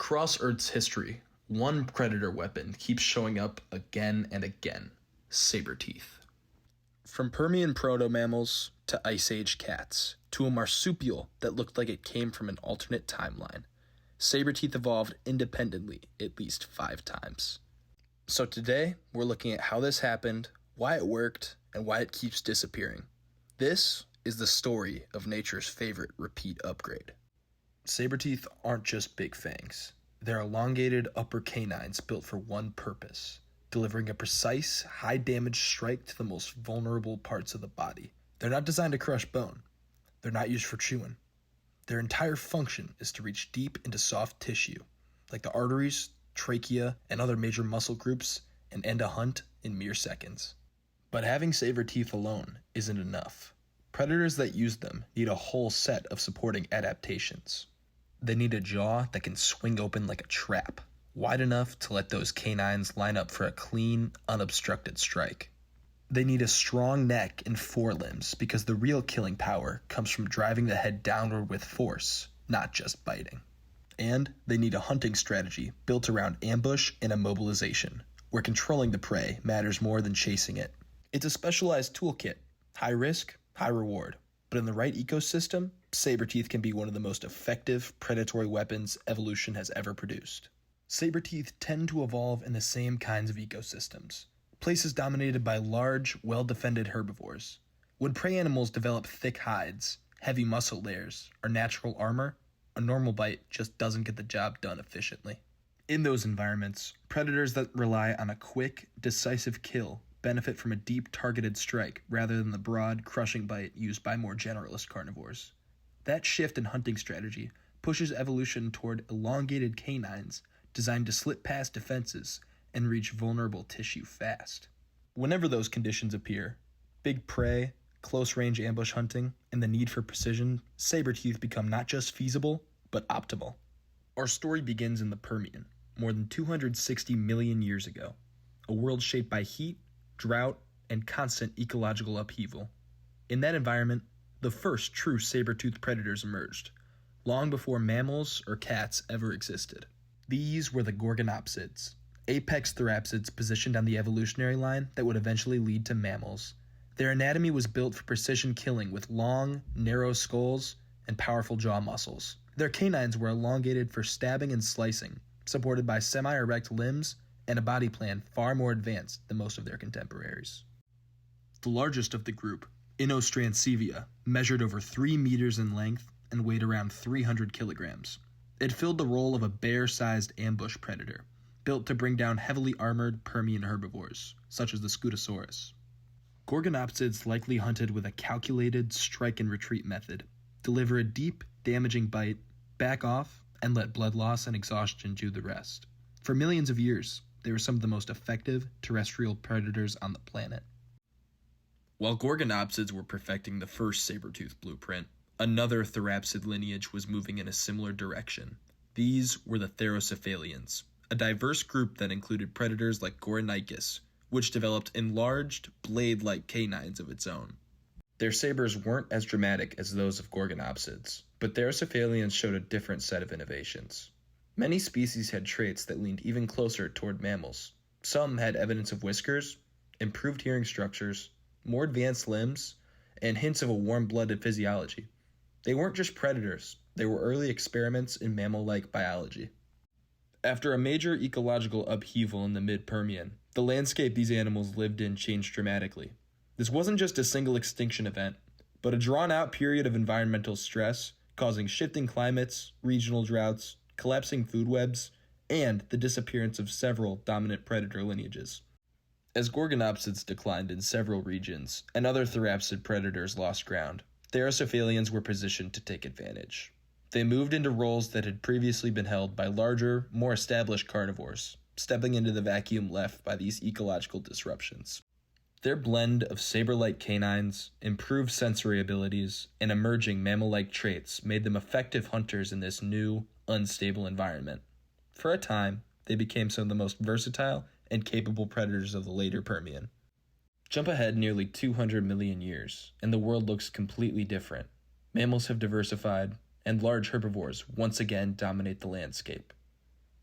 Across Earth's history, one predator weapon keeps showing up again and again: saber teeth. From Permian proto-mammals to Ice Age cats to a marsupial that looked like it came from an alternate timeline, saber teeth evolved independently at least 5 times. So today, we're looking at how this happened, why it worked, and why it keeps disappearing. This is the story of nature's favorite repeat upgrade. Saber teeth aren't just big fangs. They're elongated upper canines built for one purpose: delivering a precise, high-damage strike to the most vulnerable parts of the body. They're not designed to crush bone. They're not used for chewing. Their entire function is to reach deep into soft tissue, like the arteries, trachea, and other major muscle groups, and end a hunt in mere seconds. But having saber teeth alone isn't enough. Predators that use them need a whole set of supporting adaptations. They need a jaw that can swing open like a trap, wide enough to let those canines line up for a clean, unobstructed strike. They need a strong neck and forelimbs because the real killing power comes from driving the head downward with force, not just biting. And they need a hunting strategy built around ambush and immobilization, where controlling the prey matters more than chasing it. It's a specialized toolkit, high risk, high reward. But in the right ecosystem, saber teeth can be one of the most effective predatory weapons evolution has ever produced. Saber teeth tend to evolve in the same kinds of ecosystems, places dominated by large, well-defended herbivores. When prey animals develop thick hides, heavy muscle layers, or natural armor, a normal bite just doesn't get the job done efficiently. In those environments, predators that rely on a quick, decisive kill benefit from a deep targeted strike rather than the broad, crushing bite used by more generalist carnivores. That shift in hunting strategy pushes evolution toward elongated canines designed to slip past defenses and reach vulnerable tissue fast. Whenever those conditions appear, big prey, close-range ambush hunting, and the need for precision, saber teeth become not just feasible, but optimal. Our story begins in the Permian, more than 260 million years ago, a world shaped by heat, drought, and constant ecological upheaval. In that environment, the first true saber-toothed predators emerged, long before mammals or cats ever existed. These were the gorgonopsids, apex therapsids positioned on the evolutionary line that would eventually lead to mammals. Their anatomy was built for precision killing with long, narrow skulls and powerful jaw muscles. Their canines were elongated for stabbing and slicing, supported by semi-erect limbs and a body plan far more advanced than most of their contemporaries. The largest of the group, Inostrancevia, measured over 3 meters in length and weighed around 300 kilograms. It filled the role of a bear-sized ambush predator, built to bring down heavily armored Permian herbivores, such as the Scutosaurus. Gorgonopsids likely hunted with a calculated strike-and-retreat method, deliver a deep, damaging bite, back off, and let blood loss and exhaustion do the rest. For millions of years, they were some of the most effective terrestrial predators on the planet. While gorgonopsids were perfecting the first saber-tooth blueprint, another therapsid lineage was moving in a similar direction. These were the Therocephalians, a diverse group that included predators like Goranicus, which developed enlarged, blade-like canines of its own. Their sabers weren't as dramatic as those of gorgonopsids, but Therocephalians showed a different set of innovations. Many species had traits that leaned even closer toward mammals. Some had evidence of whiskers, improved hearing structures, more advanced limbs, and hints of a warm-blooded physiology. They weren't just predators, they were early experiments in mammal-like biology. After a major ecological upheaval in the mid-Permian, the landscape these animals lived in changed dramatically. This wasn't just a single extinction event, but a drawn-out period of environmental stress causing shifting climates, regional droughts, collapsing food webs, and the disappearance of several dominant predator lineages. As gorgonopsids declined in several regions and other therapsid predators lost ground, Therocephalians were positioned to take advantage. They moved into roles that had previously been held by larger, more established carnivores, stepping into the vacuum left by these ecological disruptions. Their blend of saber-like canines, improved sensory abilities, and emerging mammal-like traits made them effective hunters in this new, unstable environment. For a time, they became some of the most versatile and capable predators of the later Permian. Jump ahead nearly 200 million years, and the world looks completely different. Mammals have diversified, and large herbivores once again dominate the landscape.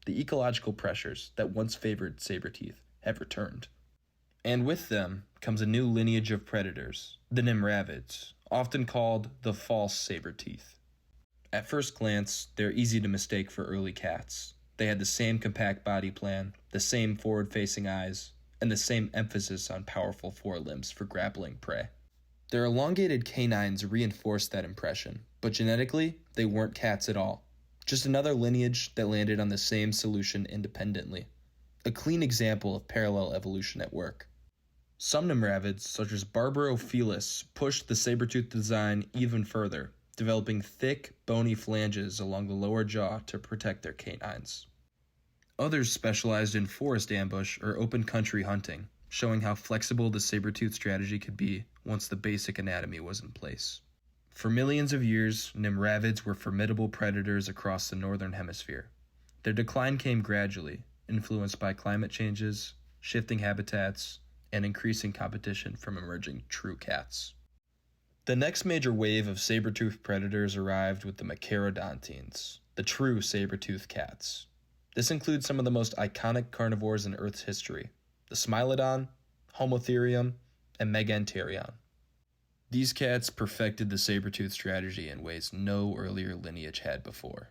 the ecological pressures that once favored saber teeth have returned. And with them comes a new lineage of predators, the nimravids, often called the false saber teeth. At first glance, they're easy to mistake for early cats. They had the same compact body plan, the same forward-facing eyes, and the same emphasis on powerful forelimbs for grappling prey. Their elongated canines reinforced that impression, but genetically, they weren't cats at all. Just another lineage that landed on the same solution independently. A clean example of parallel evolution at work. Some nimravids, such as Barbarophilus, pushed the saber-tooth design even further, developing thick, bony phalanges along the lower jaw to protect their canines. Others specialized in forest ambush or open country hunting, showing how flexible the saber-tooth strategy could be once the basic anatomy was in place. For millions of years, nimravids were formidable predators across the northern hemisphere. Their decline came gradually, influenced by climate changes, shifting habitats, and increasing competition from emerging true cats. The next major wave of saber-toothed predators arrived with the machaerodontines, the true saber-toothed cats. This includes some of the most iconic carnivores in Earth's history, the Smilodon, Homotherium, and Megafauna. These cats perfected the saber-tooth strategy in ways no earlier lineage had before.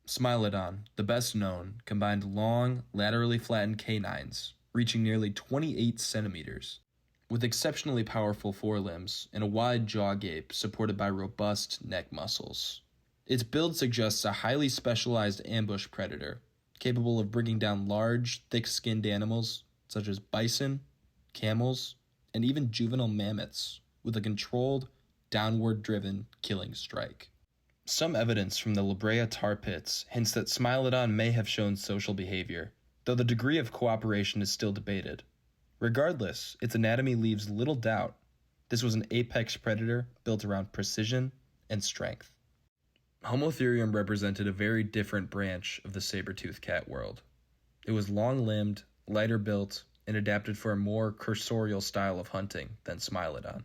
Smilodon, the best known, combined long, laterally flattened canines, reaching nearly 28 centimeters, with exceptionally powerful forelimbs and a wide jaw gape supported by robust neck muscles. Its build suggests a highly specialized ambush predator, capable of bringing down large, thick-skinned animals such as bison, camels, and even juvenile mammoths, with a controlled, downward-driven killing strike. Some evidence from the La Brea tar pits hints that Smilodon may have shown social behavior, though the degree of cooperation is still debated. Regardless, its anatomy leaves little doubt. This was an apex predator built around precision and strength. Homotherium represented a very different branch of the saber-toothed cat world. It was long-limbed, lighter built, and adapted for a more cursorial style of hunting than Smilodon.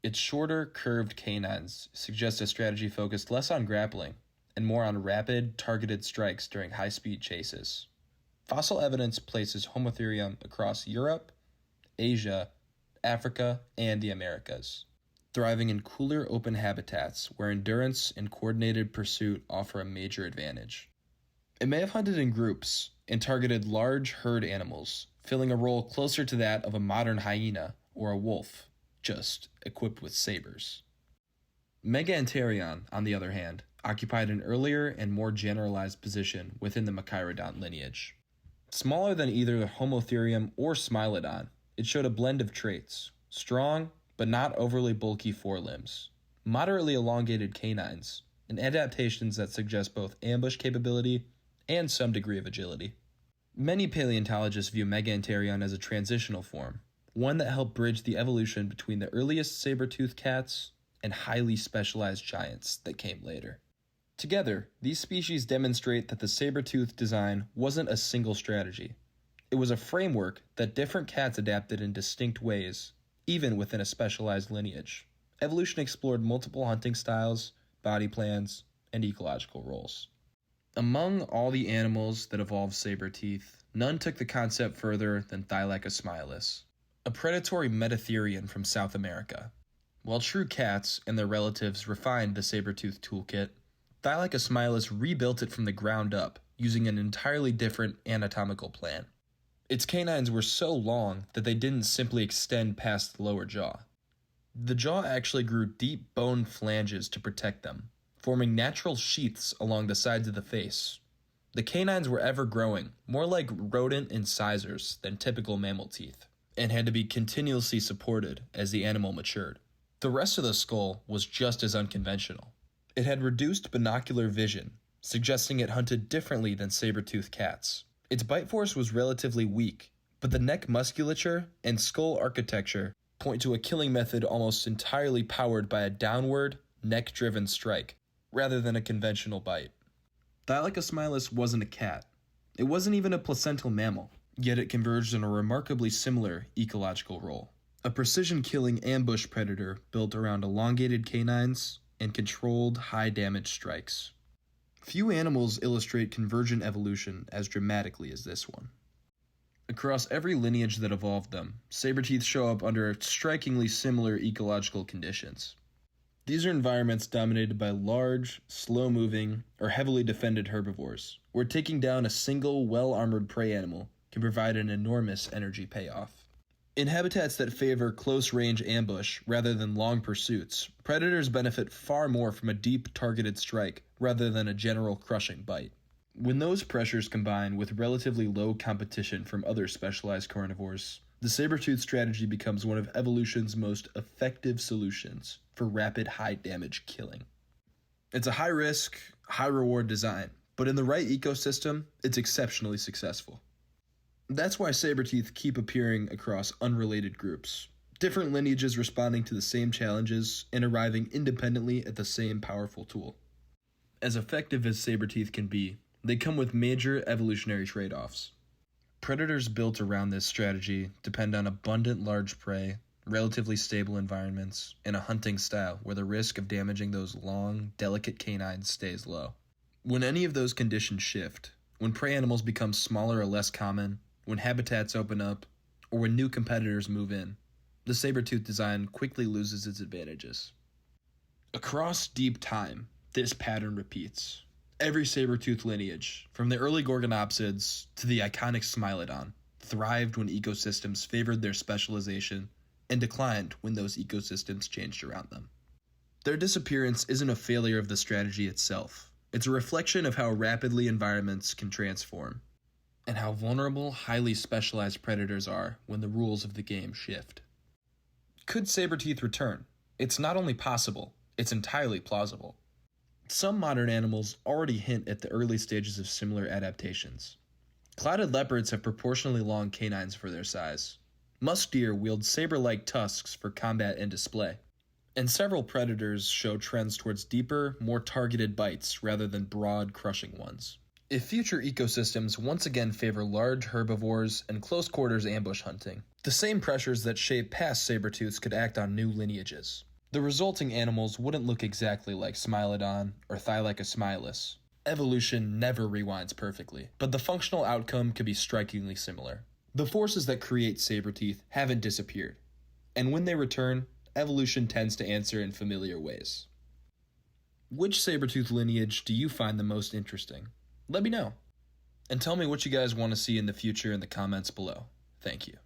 Its shorter, curved canines suggest a strategy focused less on grappling and more on rapid, targeted strikes during high-speed chases. Fossil evidence places Homotherium across Europe, Asia, Africa, and the Americas, thriving in cooler open habitats where endurance and coordinated pursuit offer a major advantage. It may have hunted in groups and targeted large herd animals, filling a role closer to that of a modern hyena or a wolf, just equipped with sabers. Megafauna, on the other hand, occupied an earlier and more generalized position within the machaerodont lineage. Smaller than either Homotherium or Smilodon, it showed a blend of traits: strong, but not overly bulky forelimbs, moderately elongated canines, and adaptations that suggest both ambush capability and some degree of agility. Many paleontologists view Megafauna as a transitional form, one that helped bridge the evolution between the earliest saber-toothed cats and highly specialized giants that came later. Together, these species demonstrate that the saber-tooth design wasn't a single strategy. It was a framework that different cats adapted in distinct ways, even within a specialized lineage. Evolution explored multiple hunting styles, body plans, and ecological roles. Among all the animals that evolved saber teeth, none took the concept further than Thylacolsmilus, a predatory metatherian from South America. While true cats and their relatives refined the saber-tooth toolkit, Thylacolsmilus rebuilt it from the ground up, using an entirely different anatomical plan. Its canines were so long that they didn't simply extend past the lower jaw. The jaw actually grew deep bone phalanges to protect them, forming natural sheaths along the sides of the face. The canines were ever-growing, more like rodent incisors than typical mammal teeth, and had to be continuously supported as the animal matured. The rest of the skull was just as unconventional. It had reduced binocular vision, suggesting it hunted differently than saber-toothed cats. Its bite force was relatively weak, but the neck musculature and skull architecture point to a killing method almost entirely powered by a downward, neck-driven strike, rather than a conventional bite. Thylacolsmilus wasn't a cat. It wasn't even a placental mammal, yet it converged in a remarkably similar ecological role. A precision-killing ambush predator built around elongated canines and controlled high-damage strikes. Few animals illustrate convergent evolution as dramatically as this one. Across every lineage that evolved them, saber-teeth show up under strikingly similar ecological conditions. These are environments dominated by large, slow-moving, or heavily defended herbivores, where taking down a single, well-armored prey animal can provide an enormous energy payoff. In habitats that favor close-range ambush rather than long pursuits, predators benefit far more from a deep, targeted strike rather than a general crushing bite. When those pressures combine with relatively low competition from other specialized carnivores, the saber-tooth strategy becomes one of evolution's most effective solutions for rapid, high-damage killing. It's a high-risk, high-reward design, but in the right ecosystem, it's exceptionally successful. That's why saber-teeth keep appearing across unrelated groups, different lineages responding to the same challenges and arriving independently at the same powerful tool. As effective as saber-teeth can be, they come with major evolutionary trade-offs. Predators built around this strategy depend on abundant large prey, relatively stable environments, and a hunting style where the risk of damaging those long, delicate canines stays low. When any of those conditions shift, when prey animals become smaller or less common, when habitats open up, or when new competitors move in, the saber-tooth design quickly loses its advantages. Across deep time, this pattern repeats. Every saber-tooth lineage, from the early Gorgonopsids to the iconic Smilodon, thrived when ecosystems favored their specialization and declined when those ecosystems changed around them. Their disappearance isn't a failure of the strategy itself. It's a reflection of how rapidly environments can transform, and how vulnerable, highly specialized predators are when the rules of the game shift. Could saber-teeth return? It's not only possible, it's entirely plausible. Some modern animals already hint at the early stages of similar adaptations. Clouded leopards have proportionally long canines for their size. Musk deer wield saber-like tusks for combat and display. And several predators show trends towards deeper, more targeted bites rather than broad, crushing ones. If future ecosystems once again favor large herbivores and close-quarters ambush hunting, the same pressures that shape past saber-tooths could act on new lineages. The resulting animals wouldn't look exactly like Smilodon or Thylacophilus. Evolution never rewinds perfectly, but the functional outcome could be strikingly similar. The forces that create saber-teeth haven't disappeared, and when they return, evolution tends to answer in familiar ways. Which saber-tooth lineage do you find the most interesting? Let me know. And tell me what you guys want to see in the future in the comments below. Thank you.